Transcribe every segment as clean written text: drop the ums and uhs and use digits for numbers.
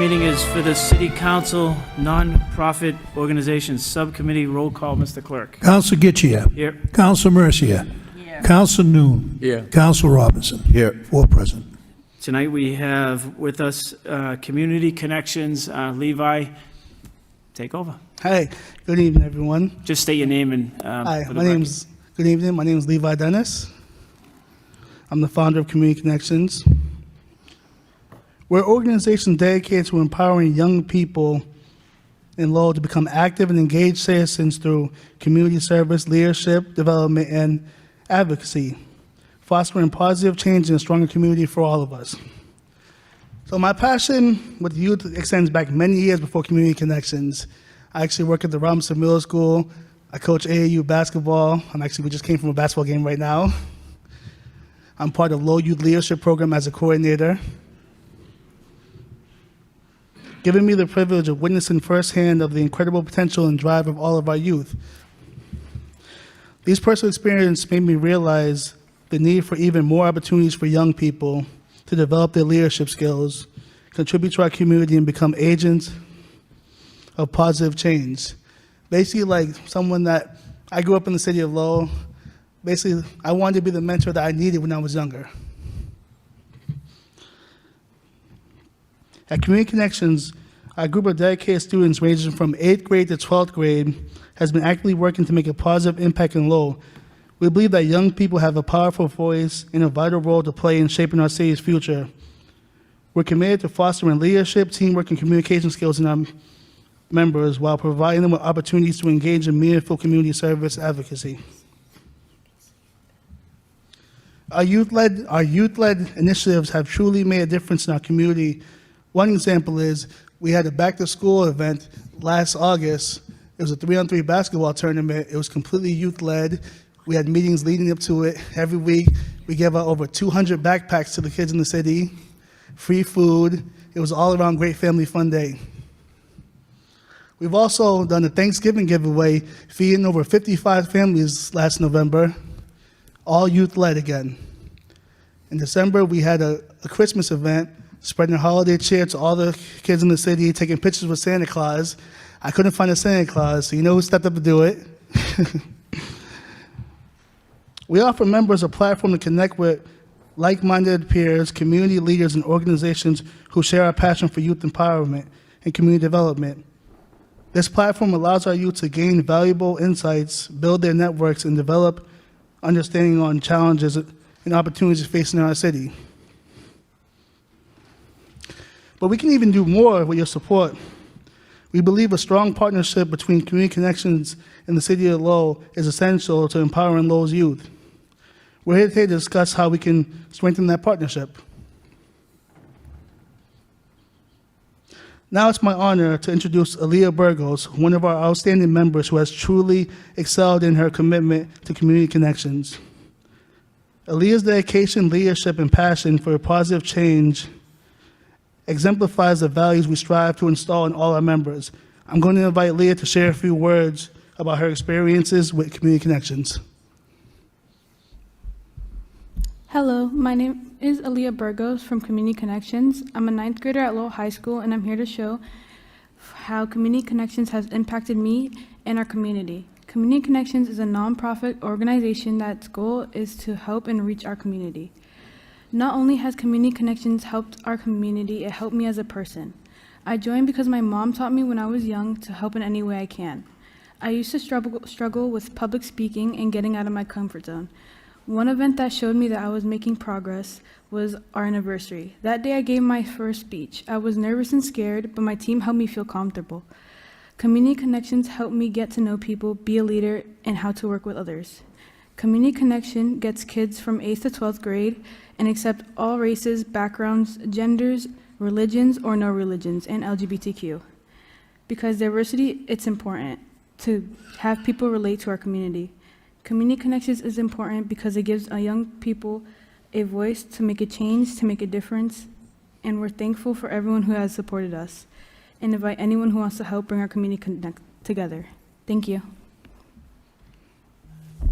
Meeting is for the City Council Non-Profit Organizations Subcommittee. Roll call, Mr. Clerk. Counsel Getchia. Here. Counsel Mercia. Here. Counsel Noon. Here. Counsel Robinson. Here. 4 present. Tonight we have with us Community Connections. Levi, take over. Hi, good evening, everyone. Just state your name and Hi, for the record. good evening. My name is Levi Dennis. I'm the founder of Community Connections. We're an organization dedicated to empowering young people in Lowell to become active and engaged citizens through community service, leadership, development, and advocacy, fostering positive change and a stronger community for all of us. So my passion with youth extends back many years before Community Connections. I actually work at the Robinson Middle School. I coach AAU basketball. We just came from a basketball game right now. I'm part of Lowell Youth Leadership Program as a coordinator, giving me the privilege of witnessing firsthand of the incredible potential and drive of all of our youth. These personal experiences made me realize the need for even more opportunities for young people to develop their leadership skills, contribute to our community, and become agents of positive change. Basically, like someone that I grew up in the city of Lowell. Basically, I wanted to be the mentor that I needed when I was younger. At Community Connections, our group of dedicated students ranging from 8th grade to 12th grade has been actively working to make a positive impact in Lowell. We believe that young people have a powerful voice and a vital role to play in shaping our city's future. We're committed to fostering leadership, teamwork, and communication skills in our members while providing them with opportunities to engage in meaningful community service advocacy. Our youth-led initiatives have truly made a difference in our community. One example is we had a back-to-school event last August. It was a 3-on-3 basketball tournament. It was completely youth-led. We had meetings leading up to it. Every week, we gave out over 200 backpacks to the kids in the city, free food. It was all around great family fun day. We've also done a Thanksgiving giveaway, feeding over 55 families last November, all youth-led again. In December, we had a Christmas event, spreading a holiday cheer to all the kids in the city, taking pictures with Santa Claus. I couldn't find a Santa Claus, so you know who stepped up to do it? We offer members a platform to connect with like-minded peers, community leaders, and organizations who share our passion for youth empowerment and community development. This platform allows our youth to gain valuable insights, build their networks, and develop understanding on challenges and opportunities facing our city. But we can even do more with your support. We believe a strong partnership between Community Connections and the City of Lowell is essential to empowering Lowell's youth. We're here today to discuss how we can strengthen that partnership. Now it's my honor to introduce Aaliyah Burgos, one of our outstanding members who has truly excelled in her commitment to Community Connections. Aaliyah's dedication, leadership, and passion for positive change exemplifies the values we strive to install in all our members. I'm going to invite Leah to share a few words about her experiences with Community Connections. Hello, my name is Aaliyah Burgos from Community Connections. I'm a 9th grader at Lowell High School, and I'm here to show how Community Connections has impacted me and our community. Community Connections is a nonprofit organization that's goal is to help and reach our community. Not only has Community Connections helped our community, it helped me as a person. I joined because my mom taught me when I was young to help in any way I can. I used to struggle with public speaking and getting out of my comfort zone. One event that showed me that I was making progress was our anniversary. That day I gave my first speech. I was nervous and scared, but my team helped me feel comfortable. Community Connections helped me get to know people, be a leader, and how to work with others. Community Connection gets kids from 8th to 12th grade and accept all races, backgrounds, genders, religions, or no religions, and LGBTQ. Because diversity, it's important to have people relate to our community. Community Connections is important because it gives young people a voice to make a change, to make a difference, and we're thankful for everyone who has supported us, and invite anyone who wants to help bring our community together. Thank you.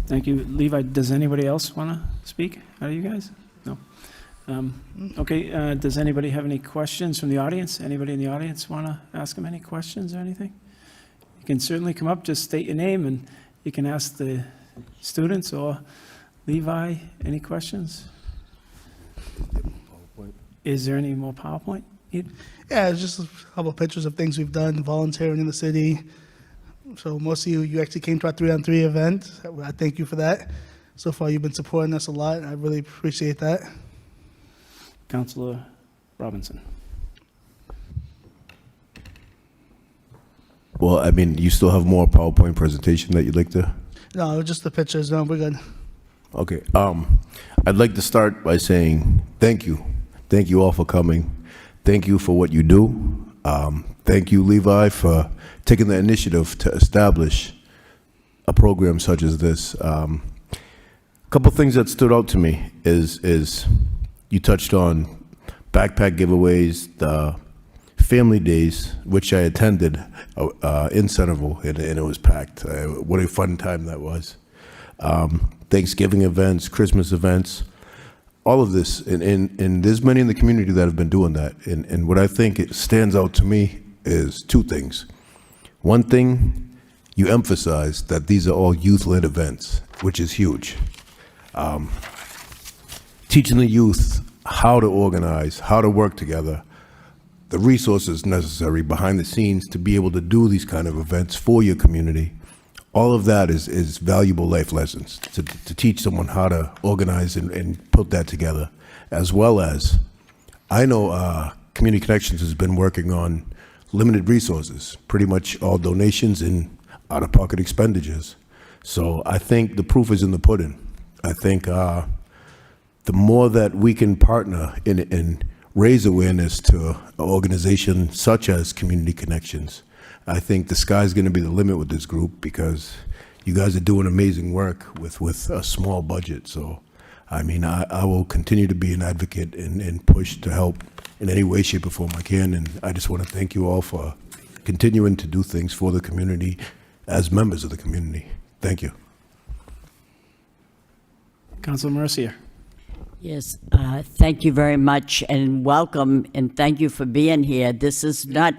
Thank you. Levi, does anybody else want to speak out of you guys? No. Okay, does anybody have any questions from the audience? Anybody in the audience want to ask them any questions or anything? You can certainly come up, just state your name, and you can ask the students or Levi any questions. Is there any more PowerPoint? Yeah, it's just a couple of pictures of things we've done, volunteering in the city. So most of you actually came to our 3-on-3 event. I thank you for that. So far, you've been supporting us a lot. I really appreciate that. Councilor Robinson. Well, I mean, you still have more PowerPoint presentation that you'd like to? No, just the pictures. No, we're good. Okay. I'd like to start by saying thank you. Thank you all for coming. Thank you for what you do. Thank you, Levi, for taking the initiative to establish a program such as this. A couple things that stood out to me is you touched on backpack giveaways, the family days, which I attended in Centerville, and it was packed. What a fun time that was. Thanksgiving events, Christmas events, all of this, and there's many in the community that have been doing that. And what I think it stands out to me is two things. One thing, you emphasize that these are all youth-led events, which is huge. Teaching the youth how to organize, how to work together, the resources necessary behind the scenes to be able to do these kind of events for your community. All of that is valuable life lessons to teach someone how to organize and put that together, as well as, I know Community Connections has been working on limited resources, pretty much all donations and out-of-pocket expenditures. So I think the proof is in the pudding. I think the more that we can partner and raise awareness to an organization such as Community Connections, I think the sky's going to be the limit with this group, because you guys are doing amazing work with a small budget. So, I mean, I will continue to be an advocate and push to help in any way, shape, or form I can. And I just want to thank you all for continuing to do things for the community as members of the community. Thank you. Councilor Mercier. Yes, thank you very much, and welcome, and thank you for being here. This is not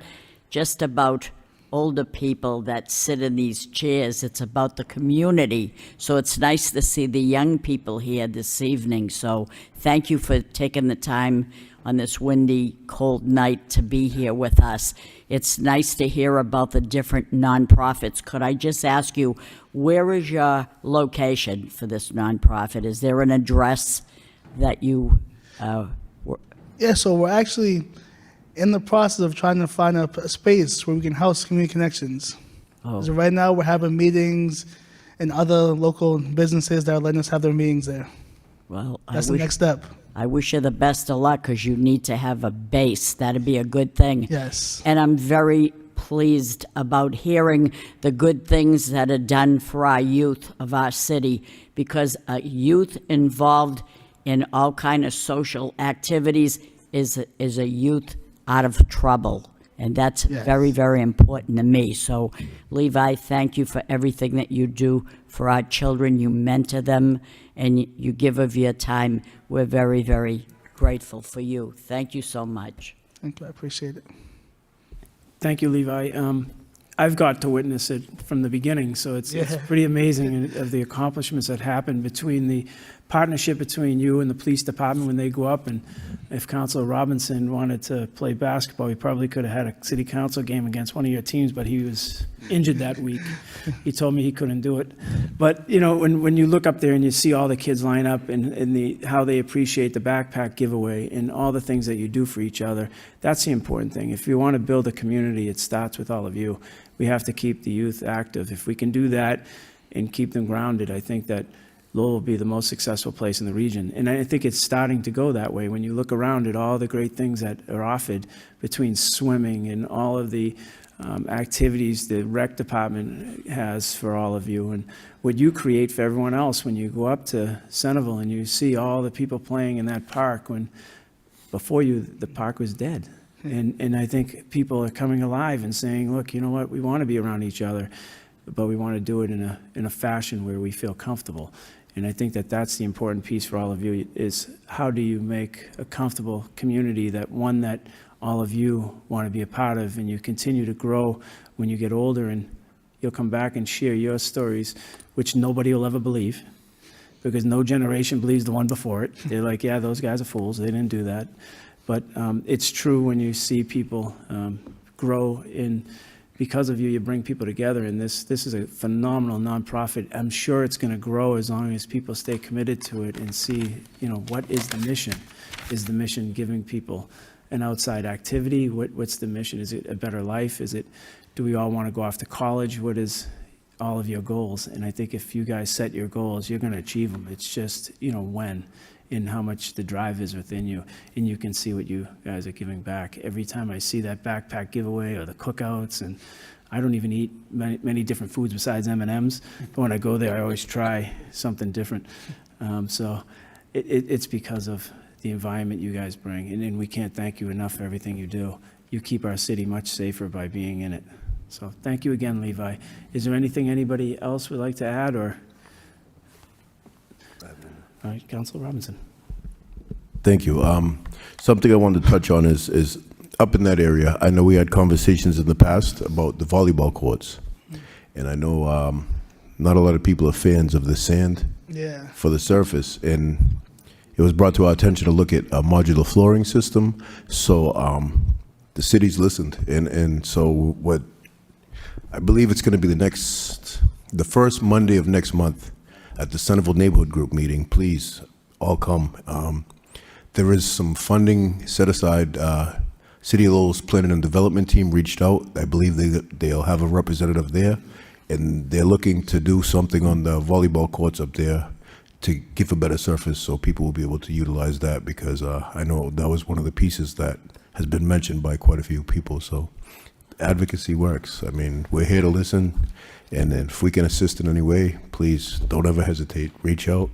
just about older people that sit in these chairs, it's about the community. So it's nice to see the young people here this evening. So thank you for taking the time on this windy, cold night to be here with us. It's nice to hear about the different nonprofits. Could I just ask you, where is your location for this nonprofit? Is there an address that you Yeah, so we're actually in the process of trying to find a space where we can house Community Connections. Oh. So right now, we're having meetings in other local businesses that are letting us have their meetings there. Well, That's the next step. I wish you the best of luck, because you need to have a base. That'd be a good thing. Yes. And I'm very pleased about hearing the good things that are done for our youth of our city, because youth involved in all kind of social activities is a youth out of trouble. And that's Yes. very, very important to me. So, Levi, thank you for everything that you do for our children. You mentor them, and you give of your time. We're very, very grateful for you. Thank you so much. Thank you. I appreciate it. Thank you, Levi. I've got to witness it from the beginning, so it's Yeah. pretty amazing of the accomplishments that happened between the partnership between you and the police department when they go up. And if Councilor Robinson wanted to play basketball, he probably could have had a city council game against one of your teams, but he was injured that week. He told me he couldn't do it. But, you know, when you look up there and you see all the kids line up and how they appreciate the backpack giveaway and all the things that you do for each other, that's the important thing. If you want to build a community, it starts with all of you. We have to keep the youth active. If we can do that and keep them grounded, I think that Lowell will be the most successful place in the region. And I think it's starting to go that way. When you look around at all the great things that are offered between swimming and all of the activities the rec department has for all of you, and what you create for everyone else when you go up to Centerville and you see all the people playing in that park when before you, the park was dead. And I think people are coming alive and saying, look, you know what, we want to be around each other, but we want to do it in a fashion where we feel comfortable. And I think that that's the important piece for all of you, is how do you make a comfortable community, that one that all of you want to be a part of, and you continue to grow when you get older, and you'll come back and share your stories, which nobody will ever believe, because no generation believes the one before it. They're like, yeah, those guys are fools, they didn't do that. But it's true when you see people grow in, because of you, you bring people together, and this is a phenomenal nonprofit. I'm sure it's going to grow as long as people stay committed to it and see, what is the mission? Is the mission giving people an outside activity? What's the mission? Is it a better life? Do we all want to go off to college? What is all of your goals? And I think if you guys set your goals, you're going to achieve them. It's just, when and how much the drive is within you, and you can see what you guys are giving back. Every time I see that backpack giveaway or the cookouts, and I don't even eat many different foods besides M&Ms, but when I go there, I always try something different. So it's because of the environment you guys bring, and we can't thank you enough for everything you do. You keep our city much safer by being in it. So thank you again, Levi. Is there anything anybody else would like to add, or? All right, Councilor Robinson. Thank you. Something I wanted to touch on is up in that area. I know we had conversations in the past about the volleyball courts, and I know not a lot of people are fans of the sand for the surface, and it was brought to our attention to look at a modular flooring system. So the city's listened, and so what I believe it's going to be the first Monday of next month at the Centerville Neighborhood Group meeting. Please all come. There is some funding set aside. City of Lowell's Planning and Development team reached out. I believe they'll have a representative there, and they're looking to do something on the volleyball courts up there to give a better surface so people will be able to utilize that, because I know that was one of the pieces that has been mentioned by quite a few people. So advocacy works. I mean, we're here to listen, and if we can assist in any way, please don't ever hesitate. Reach out.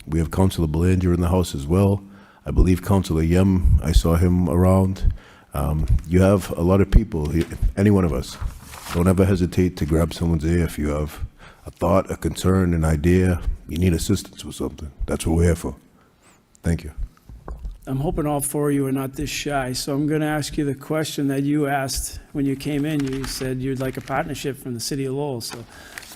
We have Councilor Belanger in the house as well. I believe Councilor Yem, I saw him around. You have a lot of people, any one of us. Don't ever hesitate to grab someone's ear if you have a thought, a concern, an idea, you need assistance with something. That's what we're here for. Thank you. I'm hoping all four of you are not this shy, so I'm going to ask you the question that you asked when you came in. You said you'd like a partnership from the city of Lowell. So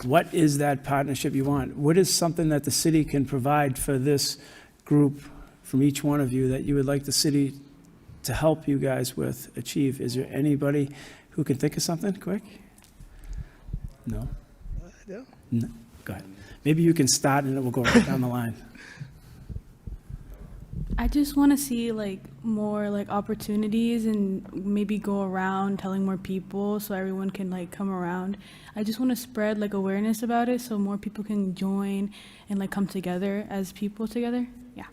what is that partnership you want? What is something that the city can provide for this group from each one of you that you would like the city to help you guys with achieve? Is there anybody who can think of something quick? No? Yeah. No? Go ahead. Maybe you can start and then we'll go right down the line. I just want to see more opportunities, and maybe go around telling more people so everyone can come around. I just want to spread awareness about it so more people can join and come together as people together. Yeah.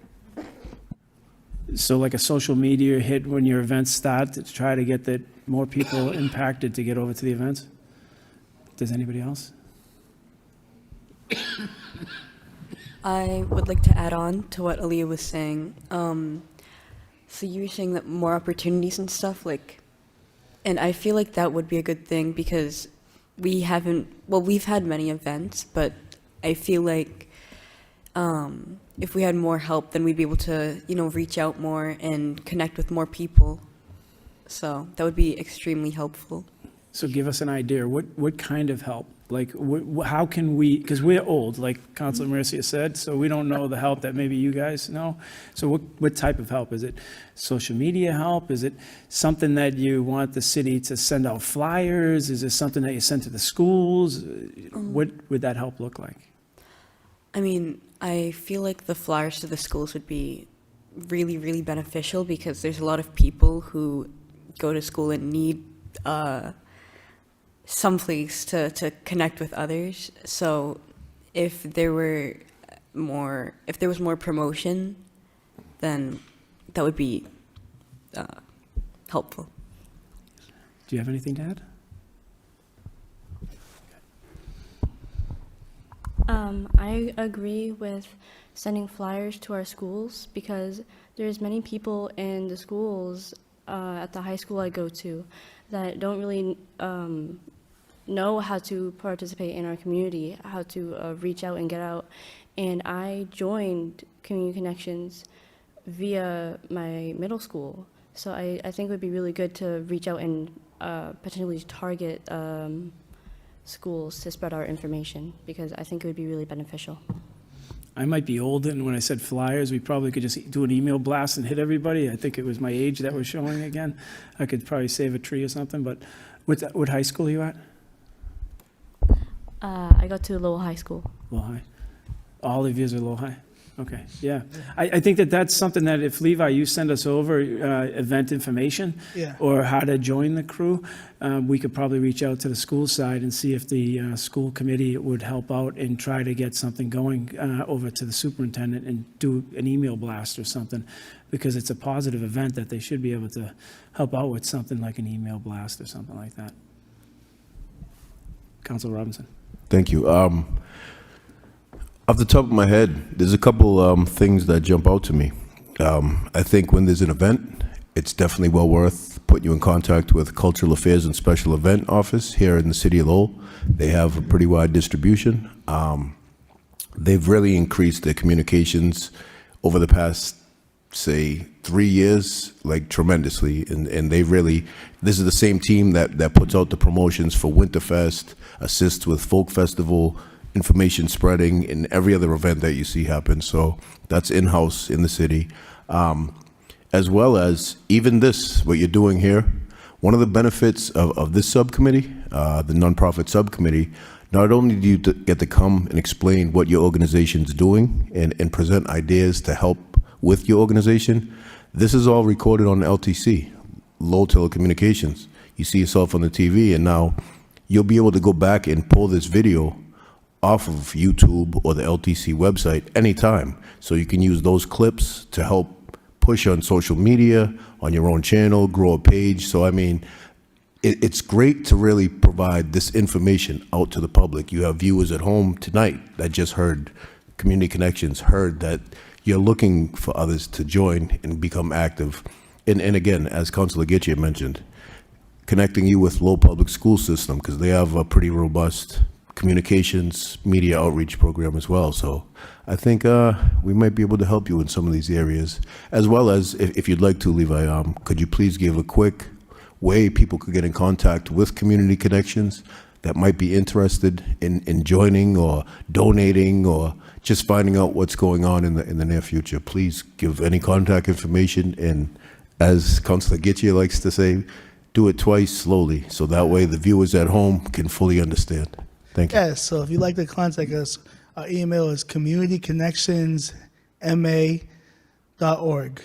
So a social media hit when your events start to try to get more people impacted to get over to the events? Does anybody else? I would like to add on to what Aaliyah was saying. So you were saying that more opportunities and stuff, and I feel like that would be a good thing, because we've had many events, but I feel like if we had more help, then we'd be able to, reach out more and connect with more people. So that would be extremely helpful. So give us an idea. What kind of help? How can we, because we're old, like Councilor Mercia said, so we don't know the help that maybe you guys know. So what type of help? Is it social media help? Is it something that you want the city to send out flyers? Is it something that you send to the schools? What would that help look like? I mean, I feel like the flyers to the schools would be really, really beneficial, because there's a lot of people who go to school and need some place to connect with others. So if there was more promotion, then that would be helpful. Do you have anything to add? I agree with sending flyers to our schools, because there's many people in the schools at the high school I go to that don't really know how to participate in our community, how to reach out and get out. and I joined Community Connections via my middle school. So I think it would be really good to reach out and potentially target schools to spread our information, because I think it would be really beneficial. I might be old, and when I said flyers, we probably could just do an email blast and hit everybody. I think it was my age that was showing again. I could probably save a tree or something, but what high school are you at? I go to Lowell High School. Lowell High. All of yous are Lowell High? Okay, yeah. I think that that's something that if, Levi, you send us over event information Yeah. or how to join the crew, we could probably reach out to the school side and see if the school committee would help out and try to get something going over to the superintendent and do an email blast or something, because it's a positive event that they should be able to help out with something like an email blast or something like that. Councilor Robinson. Thank you. Off the top of my head, there's a couple things that jump out to me. I think when there's an event, it's definitely well worth putting you in contact with Cultural Affairs and Special Event Office here in the city of Lowell. They have a pretty wide distribution. They've really increased their communications over the past, say, 3 years, like tremendously. And they really, this is the same team that puts out the promotions for Winterfest, assists with Folk Festival, information spreading in every other event that you see happen. So that's in-house in the city. As well as even this, what you're doing here, one of the benefits of this subcommittee, the nonprofit subcommittee, not only do you get to come and explain what your organization's doing and present ideas to help with your organization, this is all recorded on LTC, Lowell Telecommunications. You see yourself on the TV, and now you'll be able to go back and pull this video off of YouTube or the LTC website anytime. So you can use those clips to help push on social media, on your own channel, grow a page. So, I mean, it's great to really provide this information out to the public. You have viewers at home tonight that just heard Community Connections, heard that you're looking for others to join and become active. And again, as Councilor Getchia mentioned, connecting you with Lowell Public School System, because they have a pretty robust communications media outreach program as well. So I think we might be able to help you in some of these areas, as well as if you'd like to, Levi, could you please give a quick way people could get in contact with Community Connections that might be interested in joining or donating or just finding out what's going on in the near future? Please give any contact information, and as Councilor Getchia likes to say, do it twice slowly, so that way the viewers at home can fully understand. Thank you. Yes, so if you'd like to contact us, our email is communityconnectionsma.org.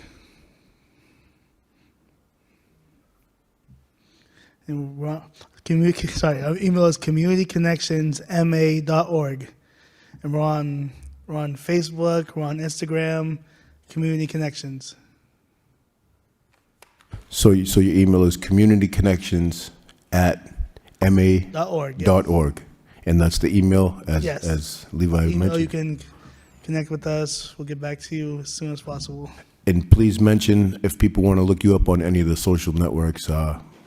And our email is communityconnectionsma.org. And we're on Facebook, we're on Instagram, Community Connections. So your email is communityconnections@ma.org. .org. And that's the email, Yes. as Levi Email, mentioned. you can connect with us. We'll get back to you as soon as possible. And please mention, if people want to look you up on any of the social networks,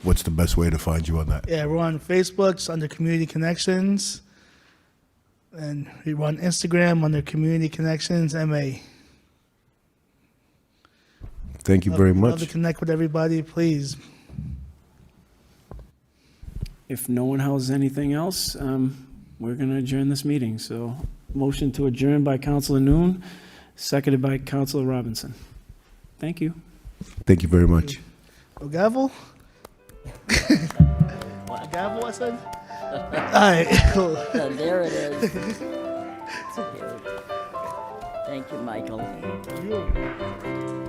what's the best way to find you on that? Yeah, we're on Facebook, it's under Community Connections. And we run Instagram under Community Connections MA. Thank you very Love to much. connect with everybody, please. If no one has anything else, we're going to adjourn this meeting. So motion to adjourn by Councilor Noon, seconded by Councilor Robinson. Thank you. Thank you very much. No gavel? Gavel, I said? All right, cool. There it is. Thank you, Michael.